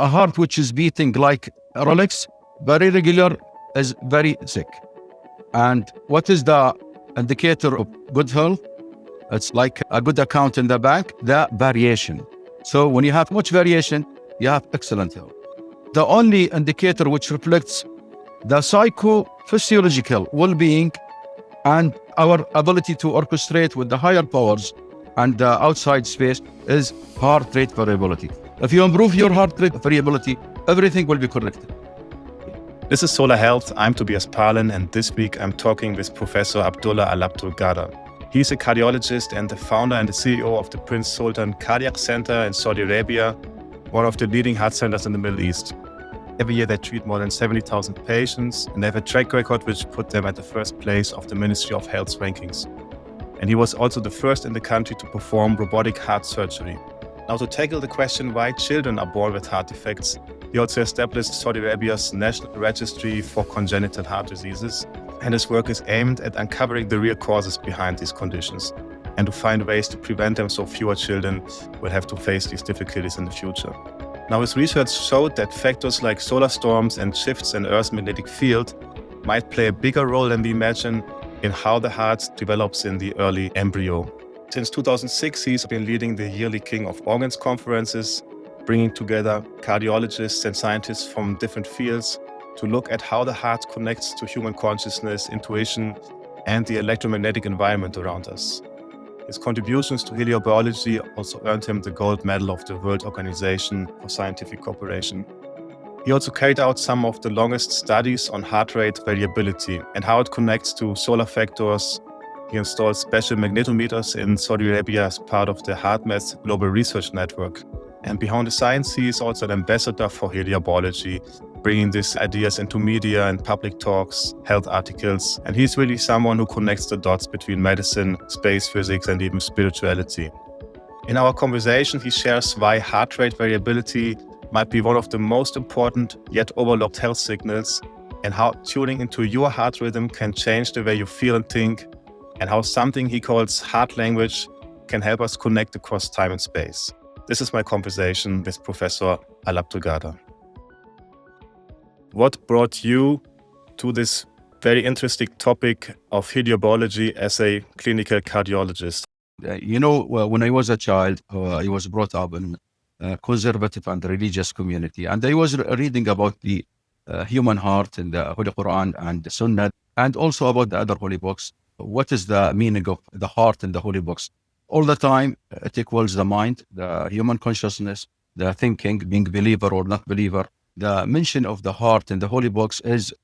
A heart which is beating like a Rolex, very regular, is very sick. And what is the indicator of good health? It's like a good account in the bank, the variation. So when you have much variation, you have excellent health. The only indicator which reflects the psychophysiological well-being and our ability to orchestrate with the higher powers and the outside space is heart rate variability. If you improve your heart rate variability, everything will be corrected. This is Solarhealth. I'm Tobias Palin, and this week I'm talking with Professor Abdullah Alabdulgader. He's a cardiologist and the founder and the CEO of the Prince Sultan Cardiac Center in Saudi Arabia, one of the leading heart centers in the Middle East. Every year they treat more than 70,000 patients, and they have a track record which put them at the first place of the Ministry of Health's rankings. And he was also the first in the country to perform robotic heart surgery. Now, to tackle the question why children are born with heart defects, he also established Saudi Arabia's National Registry for Congenital Heart Diseases, and his work is aimed at uncovering the real causes behind these conditions and to find ways to prevent them so fewer children will have to face these difficulties in the future. Now, his research showed that factors like solar storms and shifts in Earth's magnetic field might play a bigger role than we imagine in how the heart develops in the early embryo. Since 2006, he's been leading the yearly King of Organs conferences, bringing together cardiologists and scientists from different fields to look at how the heart connects to human consciousness, intuition, and the electromagnetic environment around us. His contributions to Heliobiology also earned him the gold medal of the World Organization for Scientific Cooperation. He also carried out some of the longest studies on heart rate variability and how it connects to solar factors. He installed special magnetometers in Saudi Arabia as part of the HeartMath Global Research Network. And behind the science, he is also an ambassador for Heliobiology, bringing these ideas into media and public talks, health articles. And he's really someone who connects the dots between medicine, space physics, and even spirituality. In our conversation, he shares why heart rate variability might be one of the most important yet overlooked health signals, and how tuning into your heart rhythm can change the way you feel and think, and how something he calls heart language can help us connect across time and space. This is my conversation with Professor Alabdulgader. What brought you to this very interesting topic of heliobiology as a clinical cardiologist? When I was a child, I was brought up in a conservative and religious community, and I was reading about the human heart in the Holy Quran and the Sunnah, and also about the other holy books. What is the meaning of the heart in the holy books? All the time, it equals the mind, the human consciousness, the thinking, being believer or not believer. The mention of the heart in the holy books is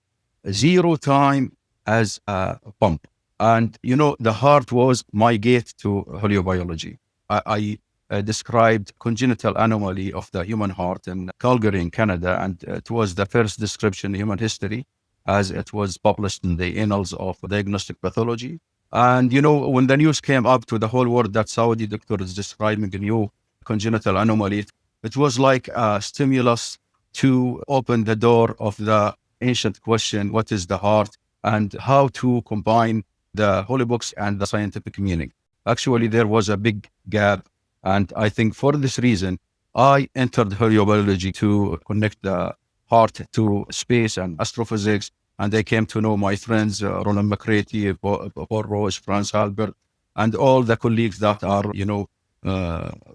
0 time as a pump. And, the heart was my gate to heliobiology. I described congenital anomaly of the human heart in Calgary in Canada, and it was the first description in human history as it was published in the Annals of Diagnostic Pathology. And, when the news came up to the whole world that Saudi doctor is describing a new congenital anomaly, it was like a stimulus to open the door of the ancient question, what is the heart, and how to combine the holy books and the scientific meaning. Actually, there was a big gap. And I think for this reason, I entered heliobiology to connect the heart to space and astrophysics. And I came to know my friends, Roland McCready, Paul Roche, Franz Albert, and all the colleagues that are,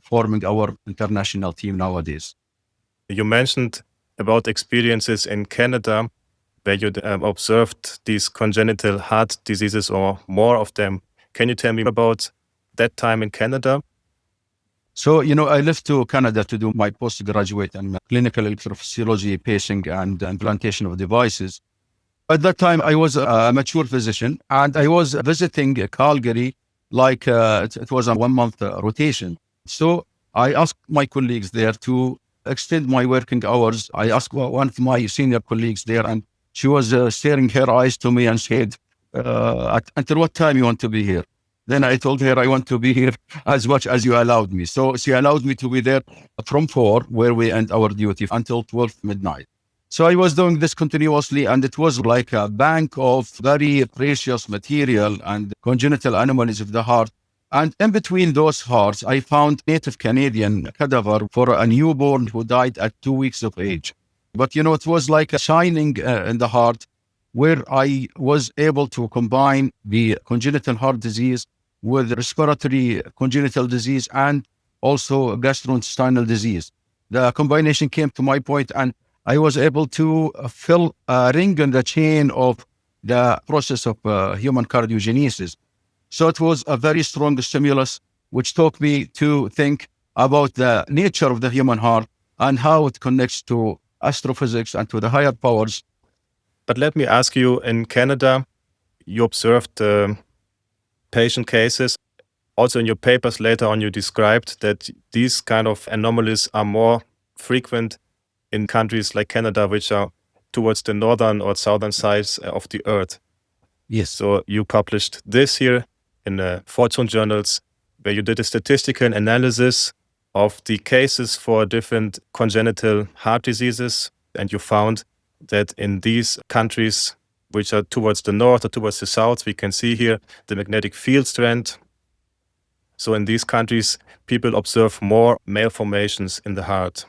forming our international team nowadays. You mentioned about experiences in Canada where you observed these congenital heart diseases or more of them. Can you tell me about that time in Canada? So, I left to Canada to do my postgraduate in clinical electrophysiology, pacing, and implantation of devices. At that time, I was a mature physician, and I was visiting Calgary like it was a 1-month rotation. So I asked my colleagues there to extend my working hours. I asked one of my senior colleagues there, and she was staring her eyes to me and said, until what time you want to be here? Then I told her I want to be here as much as you allowed me. So she allowed me to be there from 4, where we end our duty, until 12 midnight. So I was doing this continuously, and it was like a bank of very precious material and congenital anomalies of the heart. And in between those hearts, I found native Canadian cadaver for a newborn who died at 2 weeks of age. But, it was like a shining in the heart where I was able to combine the congenital heart disease with respiratory congenital disease and also gastrointestinal disease. The combination came to my point, and I was able to fill a ring in the chain of the process of human cardiogenesis. So it was a very strong stimulus, which taught me to think about the nature of the human heart and how it connects to astrophysics and to the higher powers. But let me ask you, in Canada, you observed patient cases. Also in your papers later on, you described that these kind of anomalies are more frequent in countries like Canada, which are towards the northern or southern sides of the Earth. Yes. So you published this here in the Fortune journals, where you did a statistical analysis of the cases for different congenital heart diseases. And you found that in these countries, which are towards the north or towards the south, we can see here the magnetic field strength. So in these countries, people observe more malformations in the heart.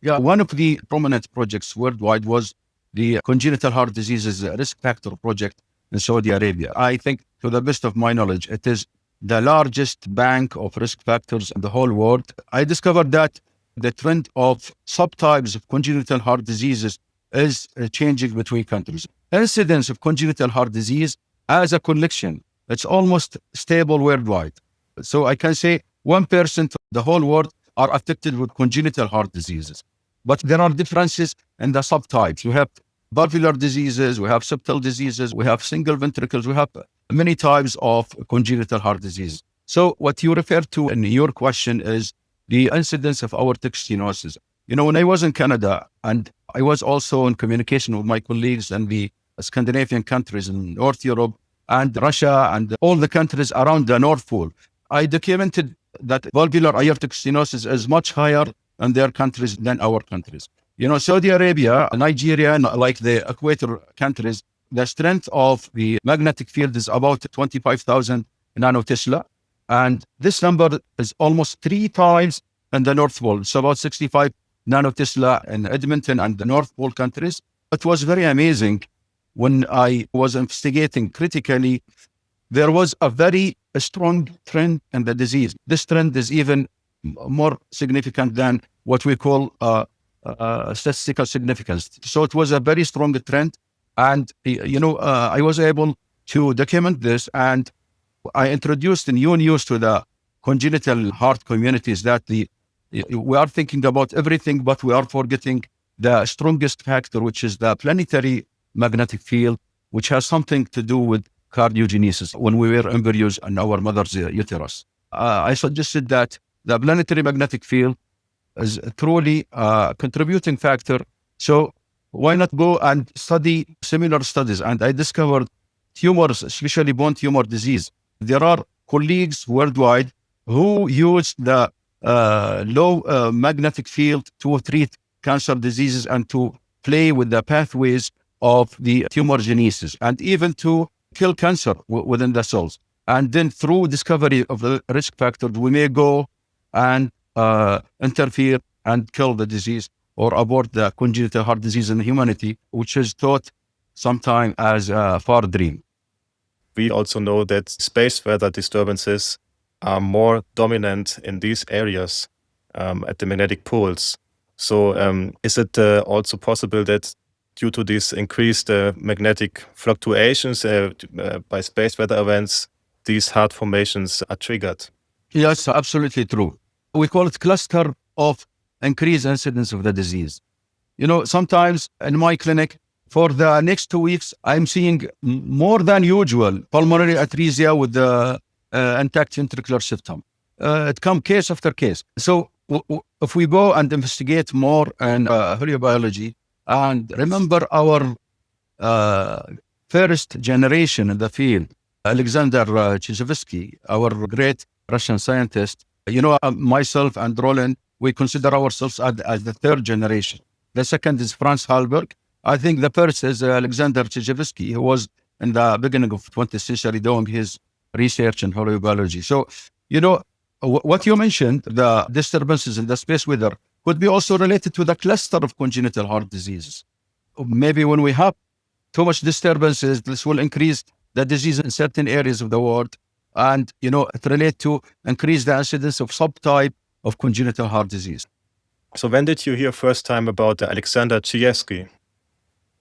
Yeah, one of the prominent projects worldwide was the Congenital Heart Diseases Risk Factor Project in Saudi Arabia. I think, to the best of my knowledge, it is the largest bank of risk factors in the whole world. I discovered that the trend of subtypes of congenital heart diseases is changing between countries. Incidence of congenital heart disease as a collection, it's almost stable worldwide. So I can say 1% of the whole world are affected with congenital heart diseases. But there are differences in the subtypes. We have valvular diseases, we have septal diseases, we have single ventricles, we have many types of congenital heart disease. So what you refer to in your question is the incidence of aortic stenosis. When I was in Canada, and I was also in communication with my colleagues in the Scandinavian countries in North Europe and Russia and all the countries around the North Pole, I documented that valvular aortic stenosis is much higher in their countries than our countries. Saudi Arabia, Nigeria, like the equator countries, the strength of the magnetic field is about 25,000 nanotesla. And this number is almost 3 times in the North Pole. It's about 65 nanotesla in Edmonton and the North Pole countries. It was very amazing when I was investigating critically. There was a very strong trend in the disease. This trend is even more significant than what we call statistical significance. So it was a very strong trend. And, I was able to document this, and I introduced new news to the congenital heart communities that we are thinking about everything, but we are forgetting the strongest factor, which is the planetary magnetic field, which has something to do with cardiogenesis when we were embryos in our mother's uterus. I suggested that the planetary magnetic field is truly a contributing factor. So why not go and study similar studies? And I discovered tumors, especially bone tumor disease. There are colleagues worldwide who use the low magnetic field to treat cancer diseases and to play with the pathways of the tumorigenesis and even to kill cancer within the cells. And then through discovery of the risk factors, we may go and interfere and kill the disease or abort the congenital heart disease in humanity, which is thought sometimes as a far dream. We also know that space weather disturbances are more dominant in these areas at the magnetic poles. So is it also possible that due to these increased magnetic fluctuations by space weather events, these heart formations are triggered? Yes, absolutely true. We call it cluster of increased incidence of the disease. Sometimes in my clinic, for the next 2 weeks, I'm seeing more than usual pulmonary atresia with the intact ventricular septum. It comes case after case. So if we go and investigate more in heliobiology and remember our first generation in the field, Alexander Chizhevsky, our great Russian scientist, myself and Roland, we consider ourselves as the third generation. The second is Franz Halberg. I think the first is Alexander Chizhevsky, who was in the beginning of 20th century doing his research in heliobiology. So, what you mentioned, the disturbances in the space weather, could be also related to the cluster of congenital heart diseases. Maybe when we have too much disturbances, this will increase the disease in certain areas of the world. And, it relates to increase the incidence of subtype of congenital heart disease. So when did you hear first time about the Alexander Chiyevsky?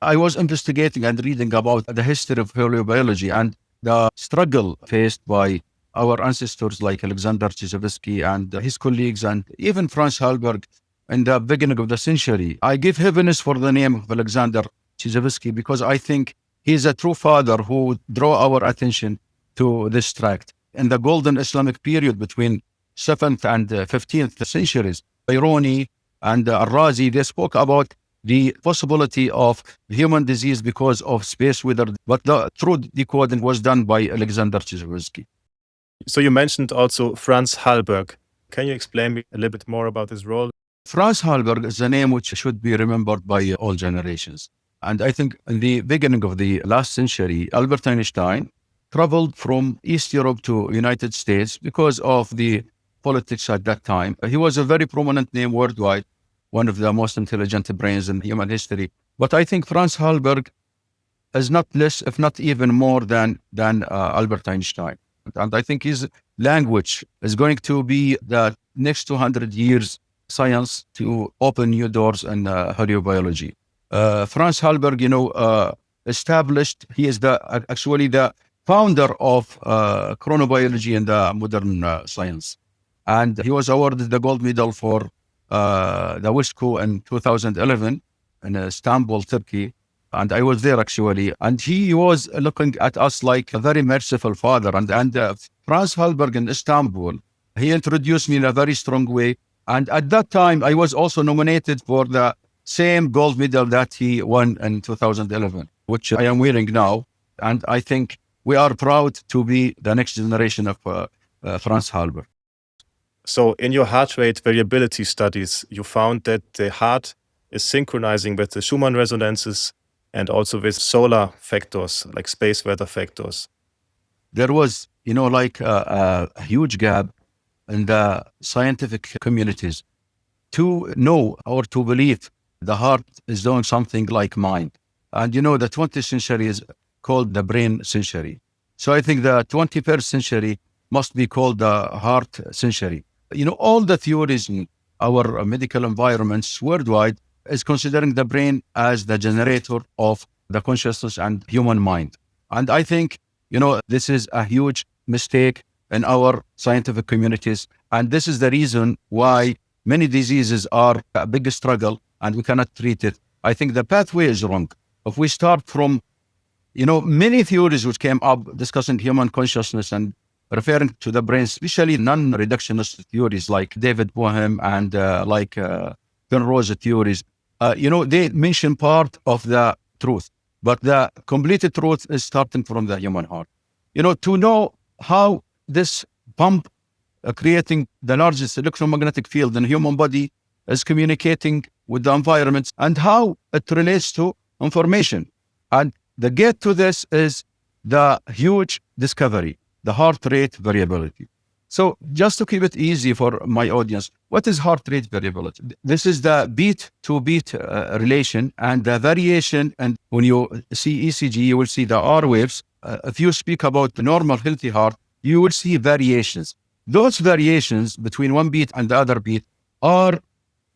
I was investigating and reading about the history of heliobiology and the struggle faced by our ancestors like Alexander Chizevsky and his colleagues, and even Franz Halberg in the beginning of the century. I give heaviness for the name of Alexander Chizevsky because I think he's a true father who drew our attention to this tract. In the golden Islamic period between 7th and 15th centuries, Biruni and Al-Razi, they spoke about the possibility of human disease because of space weather, but the true decoding was done by Alexander Chizevsky. So you mentioned also Franz Halberg. Can you explain me a little bit more about his role? Franz Halberg is a name which should be remembered by all generations. And I think in the beginning of the last century, Albert Einstein traveled from East Europe to United States because of the politics at that time. He was a very prominent name worldwide, one of the most intelligent brains in human history. But I think Franz Halberg is not less, if not even more than Albert Einstein. And I think his language is going to be the next 200 years science to open new doors in heliobiology. Franz Halberg, established, he is actually the founder of chronobiology in the modern science. And he was awarded the gold medal for the WISCO in 2011 in Istanbul, Turkey. And I was there actually. And he was looking at us like a very merciful father. And Franz Halberg in Istanbul, he introduced me in a very strong way. And at that time, I was also nominated for the same gold medal that he won in 2011, which I am wearing now. And I think we are proud to be the next generation of Franz Halberg. So in your heart rate variability studies, you found that the heart is synchronizing with the Schumann resonances and also with solar factors, like space weather factors. There was, like a huge gap in the scientific communities to know or to believe the heart is doing something like mind. And the 20th century is called the brain century. So I think the 21st century must be called the heart century. All the theories in our medical environments worldwide is considering the brain as the generator of the consciousness and human mind. And I think, this is a huge mistake in our scientific communities. And this is the reason why many diseases are a big struggle and we cannot treat it. I think the pathway is wrong. If we start from, many theories which came up discussing human consciousness and referring to the brain, especially non-reductionist theories like David Bohm and Penrose theories, they mention part of the truth, but the complete truth is starting from the human heart. To know how this pump creating the largest electromagnetic field in the human body is communicating with the environment and how it relates to information. And the gate to this is the huge discovery, the heart rate variability. So just to keep it easy for my audience, what is heart rate variability? This is the beat to beat relation and the variation. And when you see ECG, you will see the R waves. If you speak about the normal healthy heart, you will see variations. Those variations between one beat and the other beat are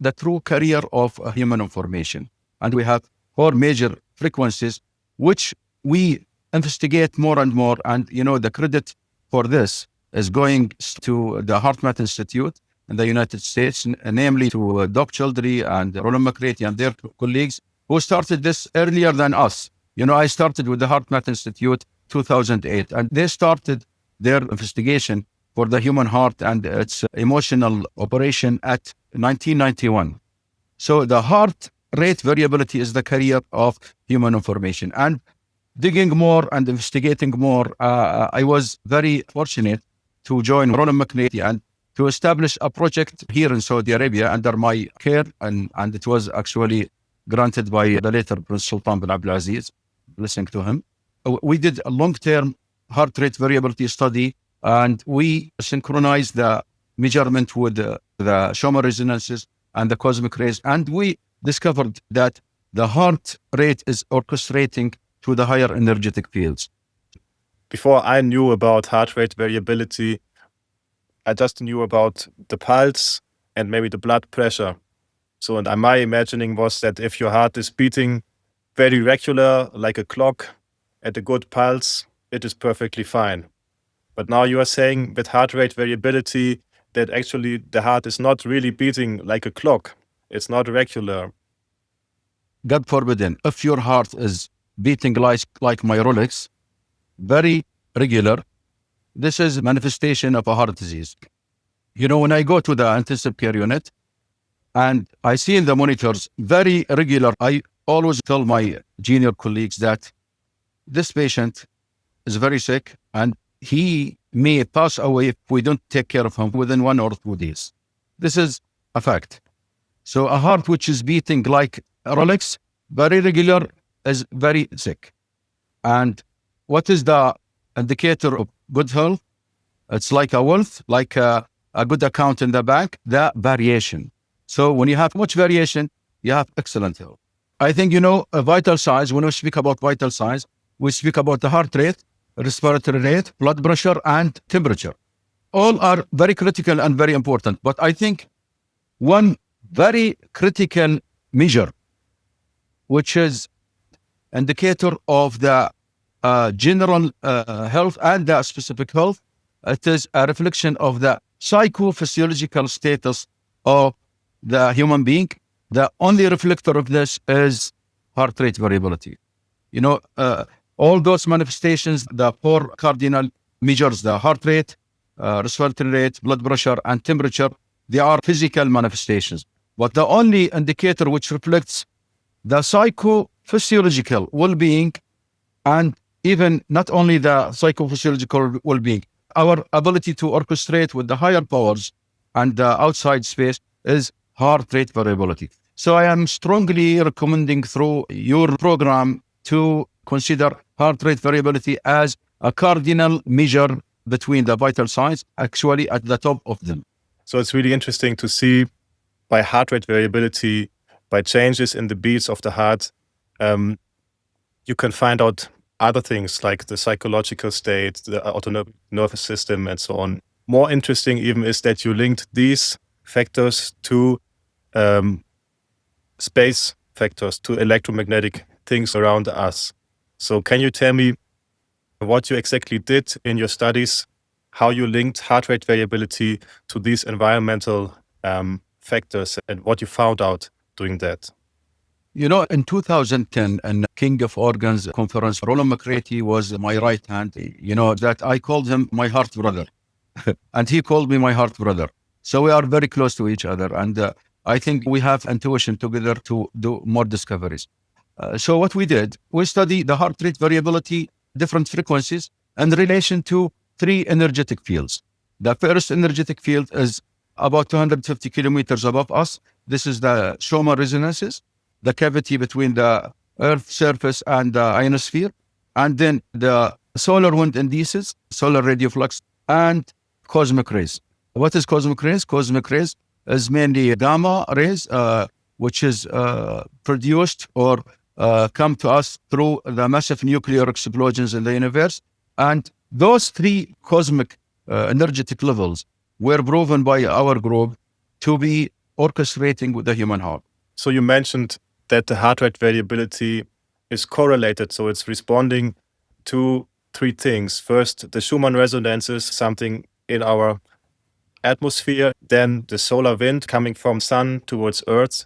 the true carrier of human information. And we have 4 major frequencies, which we investigate more and more. And, the credit for this is going to the HeartMath Institute in the United States, namely to Doc Childrey and Roland McCready and their colleagues who started this earlier than us. I started with the HeartMath Institute 2008, and they started their investigation for the human heart and its emotional operation at 1991. So the heart rate variability is the carrier of human information. And digging more and investigating more, I was very fortunate to join Roland McCready and to establish a project here in Saudi Arabia under my care. And it was actually granted by the later Prince Sultan bin Abdulaziz, listening to him. We did a long-term heart rate variability study, and we synchronized the measurement with the Schumann resonances and the cosmic rays, and we discovered that the heart rate is orchestrating to the higher energetic fields. Before I knew about heart rate variability, I just knew about the pulse and maybe the blood pressure. So, and my imagining was that if your heart is beating very regular, like a clock, at a good pulse, it is perfectly fine. But now you are saying with heart rate variability that actually the heart is not really beating like a clock. It's not regular. God forbid, if your heart is beating like my Rolex, very regular, this is a manifestation of a heart disease. When I go to the intensive care unit and I see in the monitors very regular, I always tell my junior colleagues that this patient is very sick and he may pass away if we don't take care of him within 1 or 2 days. This is a fact. So a heart which is beating like a Rolex, very regular, is very sick. And what is the indicator of good health? It's like a wealth, like a good account in the bank, the variation. So when you have much variation, you have excellent health. I think, a vital signs, when we speak about vital signs, we speak about the heart rate, respiratory rate, blood pressure, and temperature. All are very critical and very important. But I think one very critical measure, which is indicator of the general health and the specific health, it is a reflection of the psychophysiological status of the human being. The only reflector of this is heart rate variability. All those manifestations, the 4 cardinal measures, the heart rate, respiratory rate, blood pressure, and temperature, they are physical manifestations. But the only indicator which reflects the psychophysiological well-being, and even not only the psychophysiological well-being, our ability to orchestrate with the higher powers and the outside space, is heart rate variability. So I am strongly recommending through your program to consider heart rate variability as a cardinal measure between the vital signs, actually at the top of them. So it's really interesting to see by heart rate variability, by changes in the beats of the heart, you can find out other things like the psychological state, the autonomic nervous system, and so on. More interesting even is that you linked these factors to space factors, to electromagnetic things around us. So can you tell me what you exactly did in your studies, how you linked heart rate variability to these environmental factors, and what you found out doing that? In 2010, in King of Organs conference, Roland McCready was my right hand. That I called him my heart brother. And he called me my heart brother. So we are very close to each other. And I think we have intuition together to do more discoveries. So what we did, we studied the heart rate variability, different frequencies, in relation to 3 energetic fields. The first energetic field is about 250 kilometers above us. This is the Schumann resonances, the cavity between the Earth surface and the ionosphere, and then the solar wind indices, solar radio flux, and cosmic rays. What is cosmic rays? Cosmic rays is mainly gamma rays, which is produced or come to us through the massive nuclear explosions in the universe. And those 3 cosmic energetic levels were proven by our group to be orchestrating with the human heart. So you mentioned that the heart rate variability is correlated, so it's responding to 3 things. First, the Schumann resonances, something in our atmosphere, then the solar wind coming from sun towards Earth,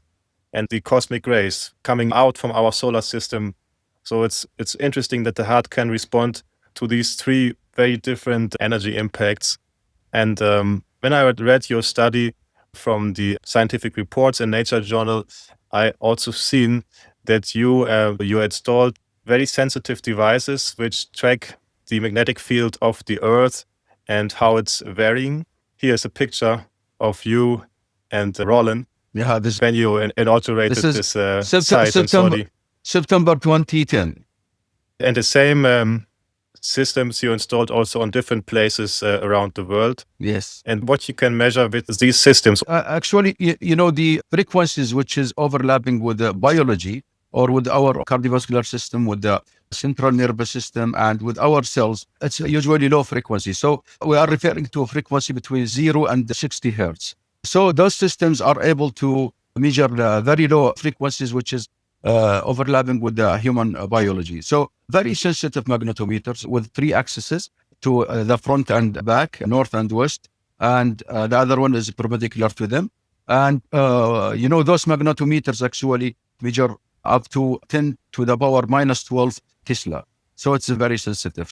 and the cosmic rays coming out from our solar system. So it's interesting that the heart can respond to these 3 very different energy impacts. And when I read your study from the scientific reports in Nature journal, I also seen that you installed very sensitive devices which track the magnetic field of the Earth and how it's varying. Here's a picture of you and Roland. Yeah, when you inaugurated this site in Saudi. September 2010. And the same systems you installed also on different places around the world. Yes. And what you can measure with these systems. Actually, the frequencies which is overlapping with the biology or with our cardiovascular system, with the central nervous system, and with our cells, it's usually low frequency. So we are referring to a frequency between 0 and 60 hertz. So those systems are able to measure the very low frequencies, which is overlapping with the human biology. So very sensitive magnetometers with 3 axes to the front and back, north and west, and the other one is perpendicular to them. And, those magnetometers actually measure up to 10 to the power minus 12 Tesla. So it's very sensitive.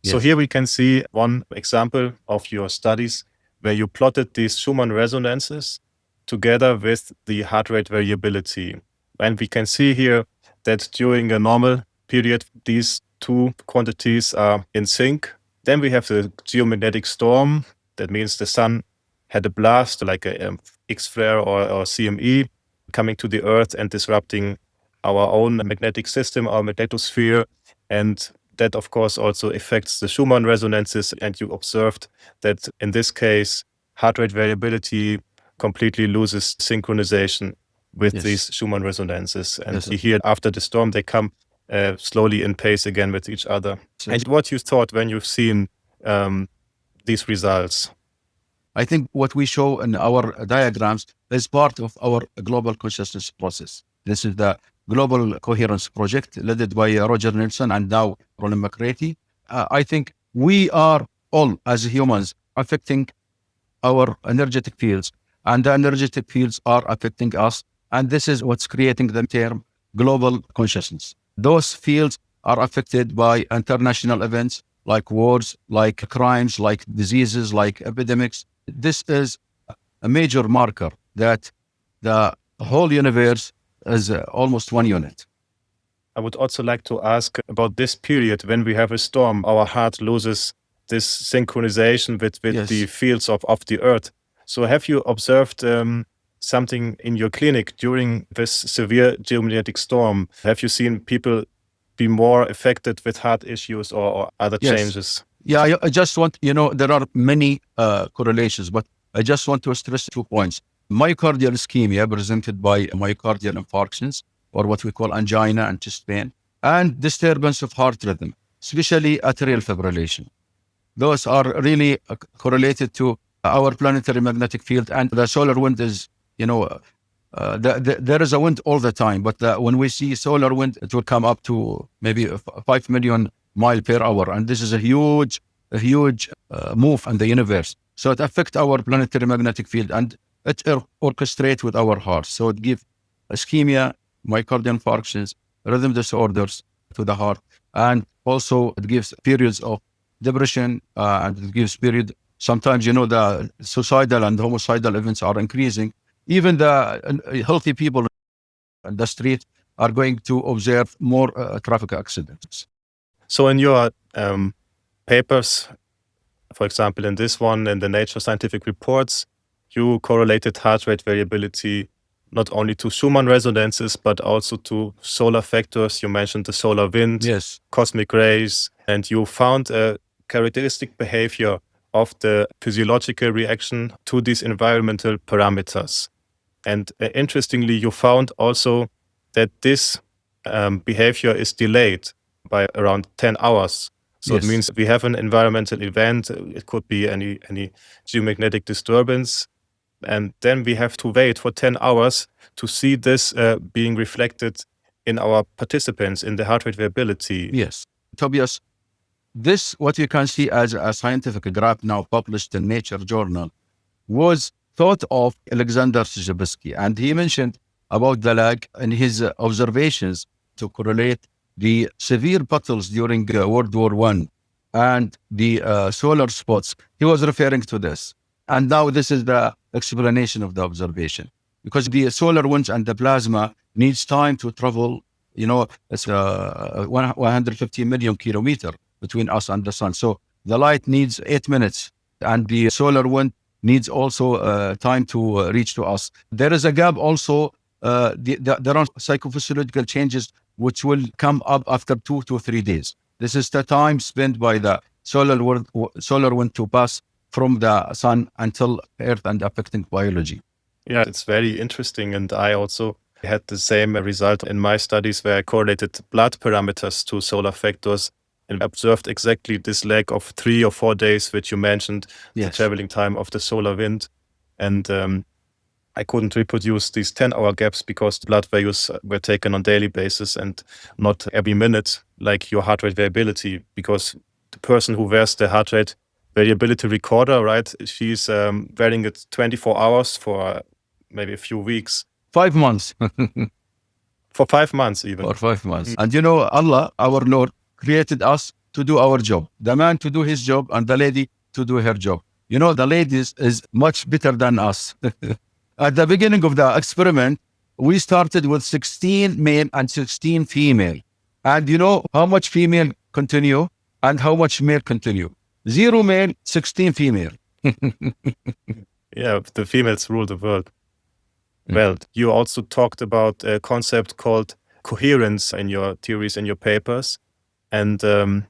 So here we can see one example of your studies where you plotted these Schumann resonances together with the heart rate variability. And we can see here that during a normal period, these two quantities are in sync. Then we have the geomagnetic storm. That means the sun had a blast, like a X-flare or CME, coming to the Earth and disrupting our own magnetic system, our magnetosphere. And that, of course, also affects the Schumann resonances. And you observed that in this case, heart rate variability completely loses synchronization with these Schumann resonances. And here, after the storm, they come slowly in pace again with each other. And what you thought when you've seen these results? I think what we show in our diagrams is part of our global consciousness process. This is the Global Coherence Project led by Roger Nelson and now Roland McCready. I think we are all, as humans, affecting our energetic fields, and the energetic fields are affecting us. And this is what's creating the term global consciousness. Those fields are affected by international events like wars, like crimes, like diseases, like epidemics. This is a major marker that the whole universe is almost one unit. I would also like to ask about this period when we have a storm, our heart loses this synchronization with the fields of the Earth. So have you observed something in your clinic during this severe geomagnetic storm? Have you seen people be more affected with heart issues or other changes? Yeah, I just want, there are many correlations, but I just want to stress 2 points. Myocardial ischemia presented by myocardial infarctions, or what we call angina and chest pain, and disturbance of heart rhythm, especially atrial fibrillation. Those are really correlated to our planetary magnetic field, and the solar wind is, there is a wind all the time, but when we see solar wind, it will come up to maybe 5 million mile per hour. And this is a huge move in the universe. So it affects our planetary magnetic field and it orchestrates with our heart. So it gives ischemia, myocardial infarctions, rhythm disorders to the heart. And also it gives periods of depression and it gives period. Sometimes, the suicidal and homicidal events are increasing. Even the healthy people in the street are going to observe more traffic accidents. So in your papers, for example, in this one, in the Nature Scientific Reports, you correlated heart rate variability not only to Schumann resonances, but also to solar factors. You mentioned the solar wind, cosmic rays, and you found a characteristic behavior of the physiological reaction to these environmental parameters. And interestingly, you found also that this behavior is delayed by around 10 hours. So it means we have an environmental event. It could be any geomagnetic disturbance. And then we have to wait for 10 hours to see this being reflected in our participants, in the heart rate variability. Yes. Tobias, this, what you can see as a scientific graph now published in Nature Journal, was thought of Alexander Szybowski. And he mentioned about the lag in his observations to correlate the severe battles during World War I and the solar spots. He was referring to this. And now this is the explanation of the observation. Because the solar winds and the plasma needs time to travel, it's 150 million kilometers between us and the sun. So the light needs 8 minutes and the solar wind needs also time to reach to us. There is a gap also. There are psychophysiological changes which will come up after 2 to 3 days. This is the time spent by the solar wind to pass from the sun until Earth and affecting biology. Yeah, it's very interesting. And I also had the same result in my studies where I correlated blood parameters to solar factors and observed exactly this lag of 3 or 4 days, which you mentioned, the Yes. traveling time of the solar wind. And I couldn't reproduce these 10-hour gaps because the blood values were taken on daily basis and not every minute, like your heart rate variability, because the person who wears the heart rate variability recorder, right, she's wearing it 24 hours for maybe a few weeks. 5 months. For 5 months even. For 5 months. And Allah, our Lord, created us to do our job. The man to do his job and the lady to do her job. The ladies is much better than us. At the beginning of the experiment, we started with 16 male and 16 female. And you know how much female continue and how much male continue? 0 male, 16 female. Yeah, the females rule the world. Well, you also talked about a concept called coherence in your theories and your papers. And can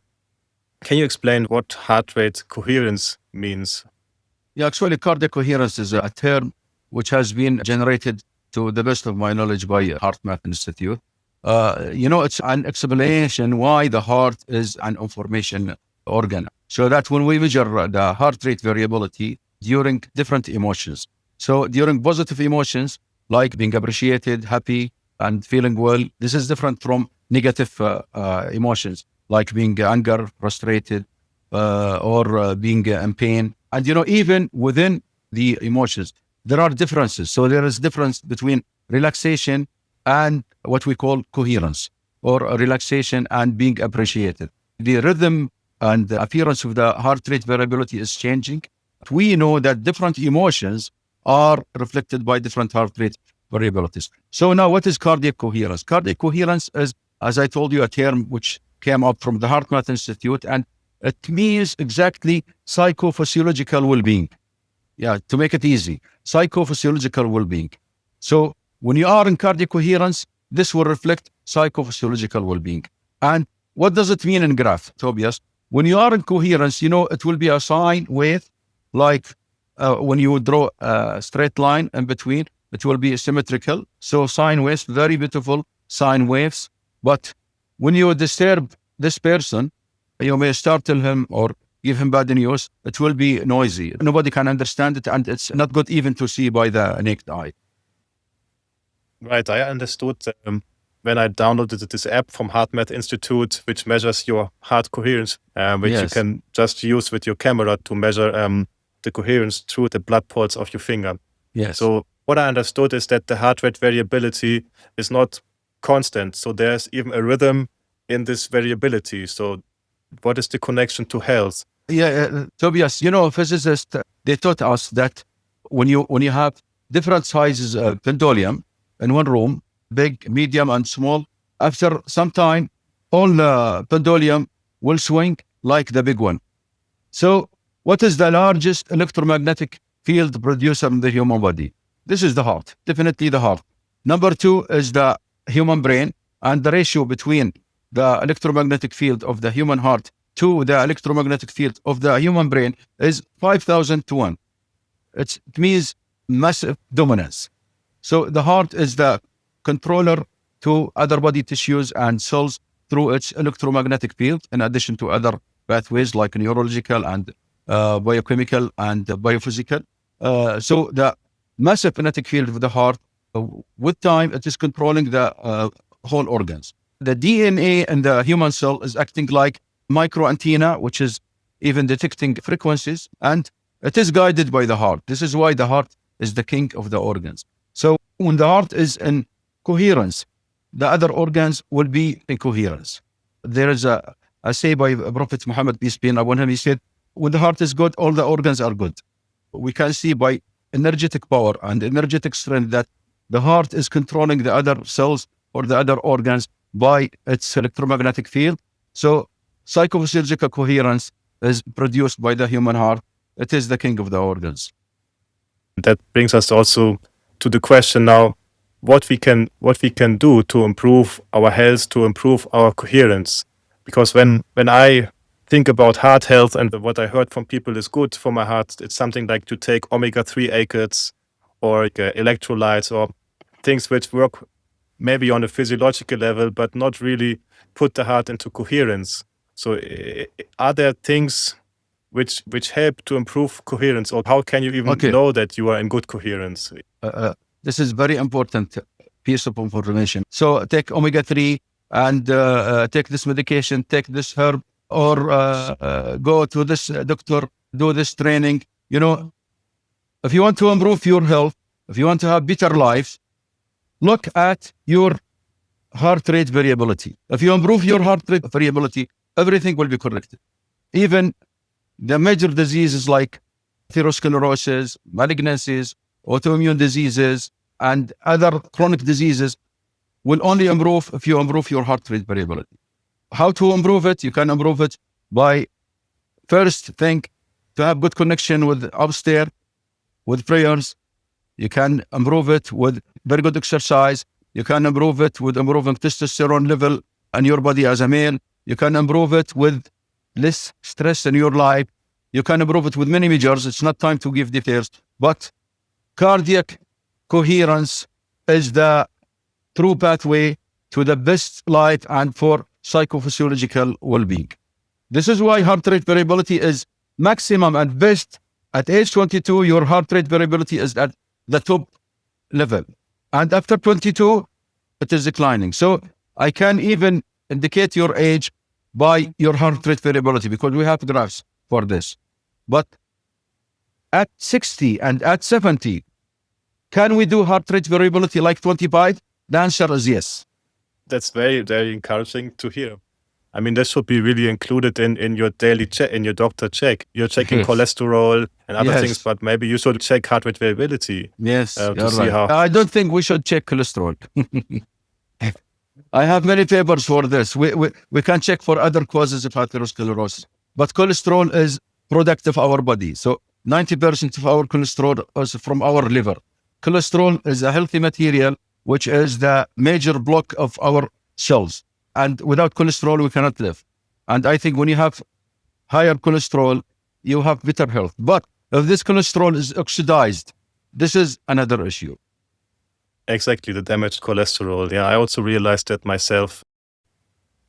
you explain what heart rate coherence means? Yeah, actually, cardiac coherence is a term which has been generated, to the best of my knowledge, by HeartMath Institute. It's an explanation why the heart is an information organ. So that when we measure the heart rate variability during different emotions, so during positive emotions, like being appreciated, happy, and feeling well, this is different from negative emotions, like being anger, frustrated, or being in pain. And, even within the emotions, there are differences. So there is difference between relaxation and what we call coherence, or relaxation and being appreciated. The rhythm and the appearance of the heart rate variability is changing. We know that different emotions are reflected by different heart rate variabilities. So now, what is cardiac coherence? Cardiac coherence is, as I told you, a term which came up from the HeartMath Institute, and it means exactly psychophysiological well-being. Yeah, to make it easy, psychophysiological well-being. So when you are in cardiac coherence, this will reflect psychophysiological well-being. And what does it mean in graph, Tobias? When you are in coherence, it will be a sine wave, like when you draw a straight line in between, it will be symmetrical. So sine waves, very beautiful sine waves. But when you disturb this person, you may startle him or give him bad news, it will be noisy. Nobody can understand it, and it's not good even to see by the naked eye. Right, I understood when I downloaded this app from HeartMath Institute, which measures your heart coherence, which you can just use with your camera to measure the coherence through the blood pulse of your finger. Yes. So what I understood is that the heart rate variability is not constant. So there's even a rhythm in this variability. So what is the connection to health? Yeah, Tobias, physicists, they taught us that when you have different sizes of pendulum in one room, big, medium, and small, after some time, all the pendulum will swing like the big one. So what is the largest electromagnetic field producer in the human body? This is the heart, definitely the heart. Number 2 is the human brain, and the ratio between the electromagnetic field of the human heart to the electromagnetic field of the human brain is 5,000 to 1. It means massive dominance. So the heart is the controller to other body tissues and cells through its electromagnetic field, in addition to other pathways like neurological and biochemical and biophysical. So the massive magnetic field of the heart, with time, it is controlling the whole organs. The DNA in the human cell is acting like micro antenna, which is even detecting frequencies, and it is guided by the heart. This is why the heart is the king of the organs. So when the heart is in coherence, the other organs will be in coherence. There is a say by Prophet Muhammad, peace be upon him, he said, when the heart is good, all the organs are good. We can see by energetic power and energetic strength that the heart is controlling the other cells or the other organs by its electromagnetic field. So psychophysiological coherence is produced by the human heart. It is the king of the organs. That brings us also to the question now, what we can do to improve our health, to improve our coherence. Because when I think about heart health and what I heard from people is good for my heart, it's something like to take omega-3 acids or electrolytes or things which work maybe on a physiological level, but not really put the heart into coherence. So are there things which help to improve coherence, or how can you even Okay. know that you are in good coherence? This is very important piece of information. So take omega-3 and take this medication, take this herb, or go to this doctor, do this training. You know, if you want to improve your health, if you want to have better lives, look at your heart rate variability. If you improve your heart rate variability, everything will be corrected. Even the major diseases like atherosclerosis, malignancies, autoimmune diseases, and other chronic diseases will only improve if you improve your heart rate variability. How to improve it? You can improve it by first thing to have good connection with upstairs, with prayers. You can improve it with very good exercise. You can improve it with improving testosterone level in your body as a male. You can improve it with less stress in your life. You can improve it with many measures. It's not time to give details, but cardiac coherence is the true pathway to the best life and for psychophysiological well-being. This is why heart rate variability is maximum and best at age 22. Your heart rate variability is at the top level, and after 22 it is declining. So I can even indicate your age by your heart rate variability because we have graphs for this. But at 60 and at 70, can we do heart rate variability like 25? The answer is yes. That's very, very encouraging to hear. I mean, this should be really included in your daily check, in your doctor check. You're checking Yes. cholesterol and other Yes. things, but maybe you should check heart rate variability. Yes, to you're see right. how. I don't think we should check cholesterol. I have many papers for this. We can check for other causes of atherosclerosis, but cholesterol is product of our body. So 90% of our cholesterol is from our liver. Cholesterol is a healthy material, which is the major block of our cells. And without cholesterol, we cannot live. And I think when you have higher cholesterol, you have better health. But if this cholesterol is oxidized, this is another issue. Exactly, the damaged cholesterol. Yeah, I also realized that myself.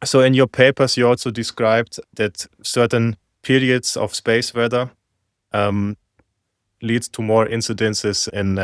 So in your papers, you also described that certain periods of space weather leads to more incidences in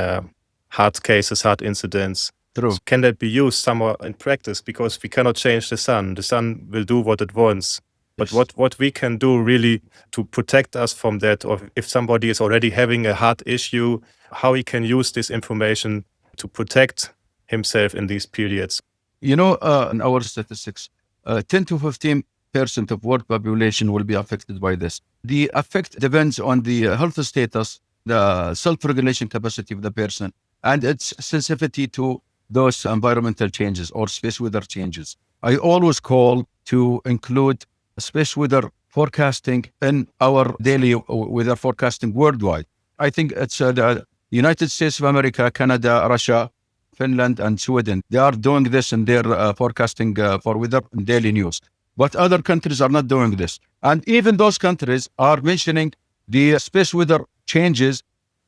heart cases, heart incidents. True. So can that be used somewhere in practice? Because we cannot change the sun. The sun will do what it wants. But Yes. what we can do really to protect us from that, or if somebody is already having a heart issue, how he can use this information to protect himself in these periods. You know, in our statistics, 10 to 15% of world population will be affected by this. The effect depends on the health status, the self-regulation capacity of the person, and its sensitivity to those environmental changes or space weather changes. I always call to include space weather forecasting in our daily weather forecasting worldwide. I think it's the United States of America, Canada, Russia, Finland, and Sweden. They are doing this in their forecasting for weather in daily news. But other countries are not doing this. And even those countries are mentioning the space weather changes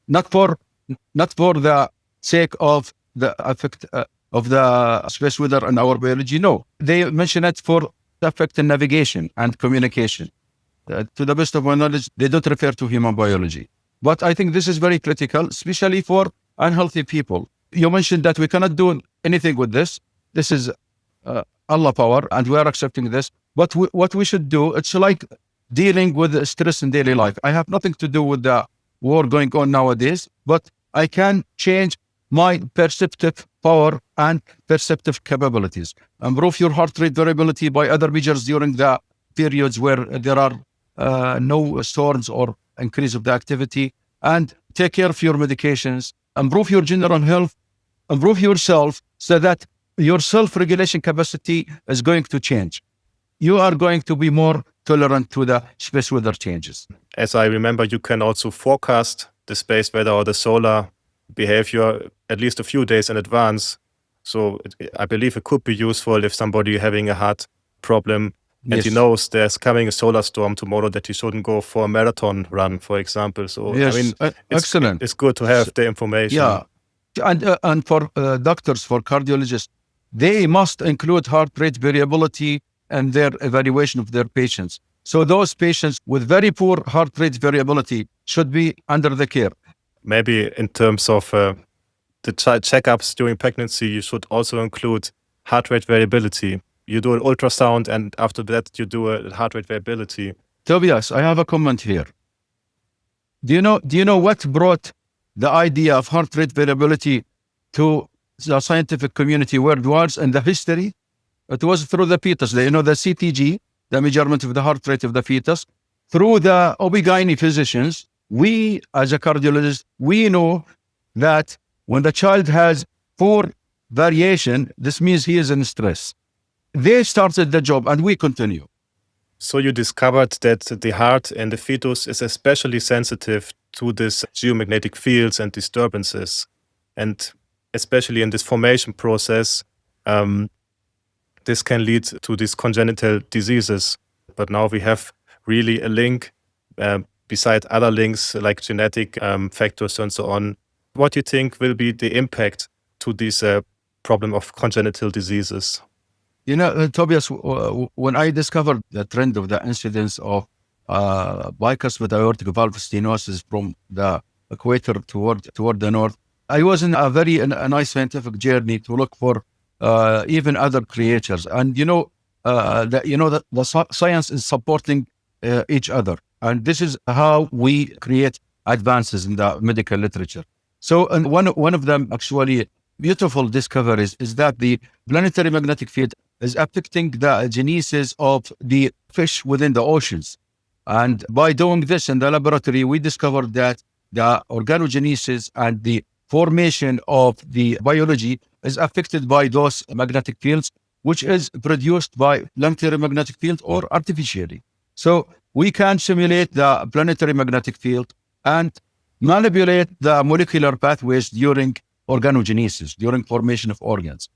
not for the sake of the effect of the space weather in our biology. No, they mention it for the effect in navigation and communication. To the best of my knowledge, they don't refer to human biology. But I think this is very critical, especially for unhealthy people. You mentioned that we cannot do anything with this. This is Allah power, and we are accepting this. But what we should do, it's like dealing with stress in daily life. I have nothing to do with the war going on nowadays, but I can change my perceptive power and perceptive capabilities. Improve your heart rate variability by other measures during the periods where there are no storms or increase of the activity, and take care of your medications, improve your general health, improve yourself so that your self-regulation capacity is going to change. You are going to be more tolerant to the space weather changes. As I remember, you can also forecast the space weather or the solar behavior at least a few days in advance. So I believe it could be useful if somebody having a heart problem and he Yes. knows there's coming a solar storm tomorrow, that he shouldn't go for a marathon run, for example. So, I Yes. mean, Excellent. it's good to S- have the information. Yeah. And for doctors, for cardiologists, they must include heart rate variability in their evaluation of their patients. So those patients with very poor heart rate variability should be under the care. Maybe in terms of the checkups during pregnancy, you should also include heart rate variability. You do an ultrasound, and after that, you do a heart rate variability. Tobias, I have a comment here. Do you know what brought the idea of heart rate variability to the scientific community worldwide in the history? It was through the fetus. The CTG, the measurement of the heart rate of the fetus, through the OB/GYN physicians. We, as a cardiologist, we know that when the child has poor variation, this means he is in stress. They started the job, and we continue. So you discovered that the heart and the fetus is especially sensitive to this geomagnetic fields and disturbances, and especially in this formation process, this can lead to these congenital diseases. But now we have really a link, beside other links like genetic factors and so on. What do you think will be the impact to this problem of congenital diseases? Tobias, when I discovered the trend of the incidence of bicuspid aortic valve stenosis from the equator toward the north, I was in a nice scientific journey to look for even other creatures. And the science is supporting each other, and this is how we create advances in the medical literature. So, and one of them actually beautiful discoveries is that the planetary magnetic field is affecting the genesis of the fish within the oceans. And by doing this in the laboratory, we discovered that the organogenesis and the formation of the biology is affected by those magnetic fields, which is produced by planetary magnetic field or artificially. So we can simulate the planetary magnetic field and manipulate the molecular pathways during organogenesis, during formation of organs.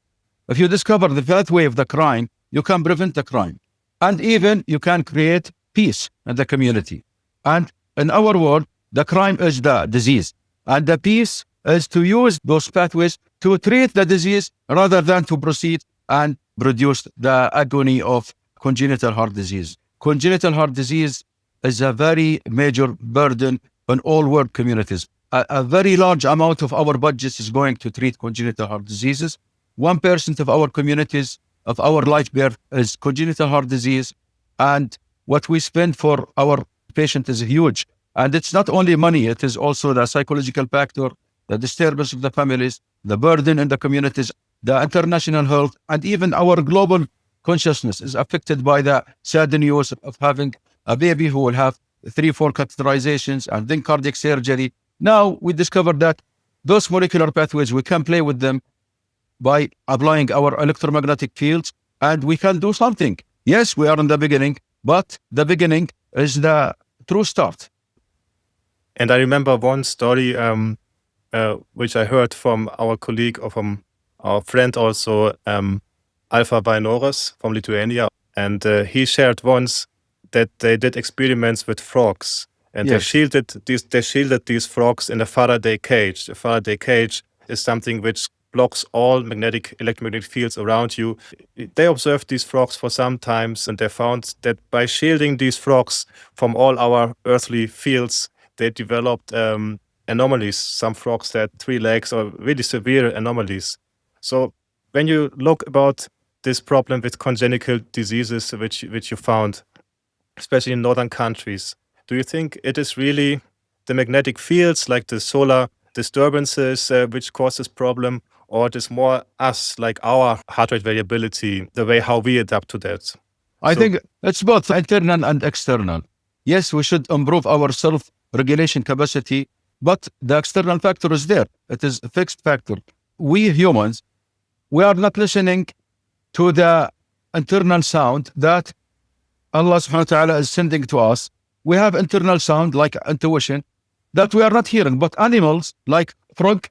If you discover the pathway of the crime, you can prevent the crime. And even you can create peace in the community. And in our world, the crime is the disease. And the peace is to use those pathways to treat the disease rather than to proceed and produce the agony of congenital heart disease. Congenital heart disease is a very major burden on all world communities. A very large amount of our budget is going to treat congenital heart diseases. 1% of our communities, of our life birth, is congenital heart disease. And what we spend for our patient is huge. And it's not only money, it is also the psychological factor, the disturbance of the families, the burden in the communities, the international health, and even our global consciousness is affected by the sad news of having a baby who will have 3-4 catheterizations and then cardiac surgery. Now we discovered that those molecular pathways, we can play with them by applying our electromagnetic fields, and we can do something. Yes, we are in the beginning, but the beginning is the true start. And I remember one story which I heard from our colleague, or from our friend also, Alpha Vainoras from Lithuania. And he shared once that they did experiments with frogs. And Yes. they shielded these frogs in a Faraday cage. A Faraday cage is something which blocks all electromagnetic fields around you. They observed these frogs for some times, and they found that by shielding these frogs from all our earthly fields, they developed anomalies. Some frogs had 3 legs, or really severe anomalies. So when you look about this problem with congenital diseases, which you found, especially in northern countries, do you think it is really the magnetic fields, like the solar disturbances, which cause this problem, or it is more us, like our heart rate variability, the way how we adapt to that? I think it's both internal and external. Yes, we should improve our self-regulation capacity, but the external factor is there. It is a fixed factor. We humans, we are not listening to the internal sound that Allah subhanahu wa ta'ala is sending to us. We have internal sound like intuition that we are not hearing, but animals like frog,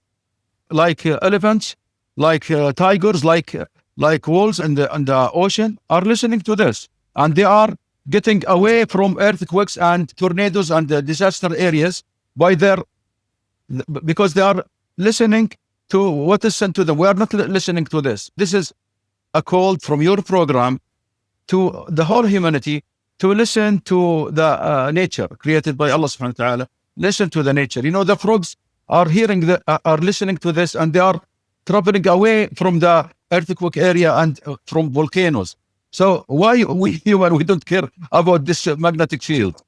like elephants, like tigers, like wolves in the ocean are listening to this. and they are getting away from earthquakes and tornadoes and disaster areas because they are listening to what is sent to them. We are not listening to this. This is a call from your program to the whole humanity to listen to the nature created by Allah subhanahu wa ta'ala. Listen to the nature. The frogs are are listening to this, and they are traveling away from the earthquake area and from volcanoes. So why we human, we don't care about this magnetic field?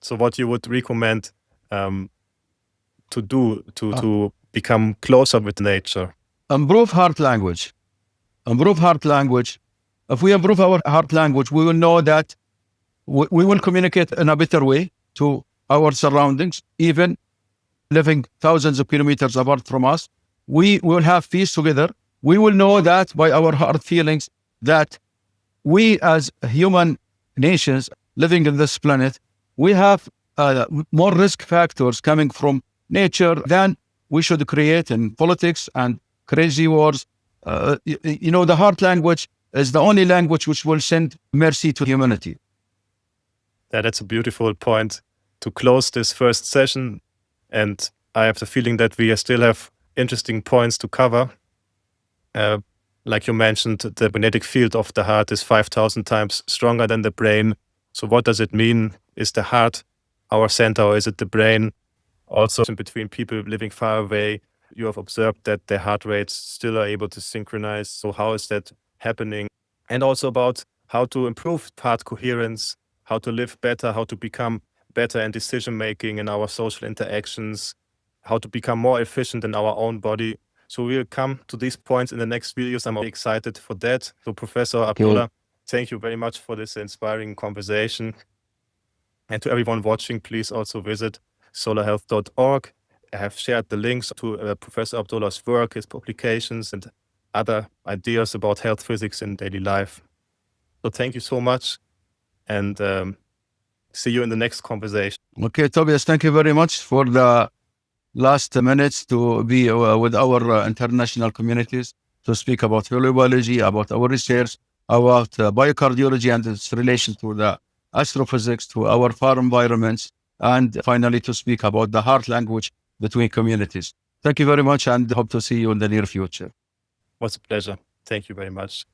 So what you would recommend to do to become closer with nature? Improve heart language. Improve heart language. If we improve our heart language, we will know that we will communicate in a better way to our surroundings, even living thousands of kilometers apart from us. We will have peace together. We will know that by our heart feelings that we as human nations living in this planet, we have more risk factors coming from nature than we should create in politics and crazy wars. The heart language is the only language which will send mercy to humanity. Yeah, that's a beautiful point to close this first session. And I have the feeling that we still have interesting points to cover. Like you mentioned, the magnetic field of the heart is 5,000 times stronger than the brain. So what does it mean? Is the heart our center, or is it the brain? Also, between people living far away, you have observed that their heart rates still are able to synchronize. So how is that happening? And also about how to improve heart coherence, how to live better, how to become better in decision-making in our social interactions, how to become more efficient in our own body. So we'll come to these points in the next videos. I'm really excited for that. So Professor Abdullah, thank you very much for this inspiring conversation. And to everyone watching, please also visit solarhealth.org. I have shared the links to Professor Abdullah's work, his publications, and other ideas about health physics in daily life. So thank you so much, and see you in the next conversation. Okay, Tobias, thank you very much for the last minutes to be with our international communities to speak about heliobiology, about our research, about biocardiology and its relation to the astrophysics, to our far environments, and finally to speak about the heart language between communities. Thank you very much, and hope to see you in the near future. It was a pleasure. Thank you very much.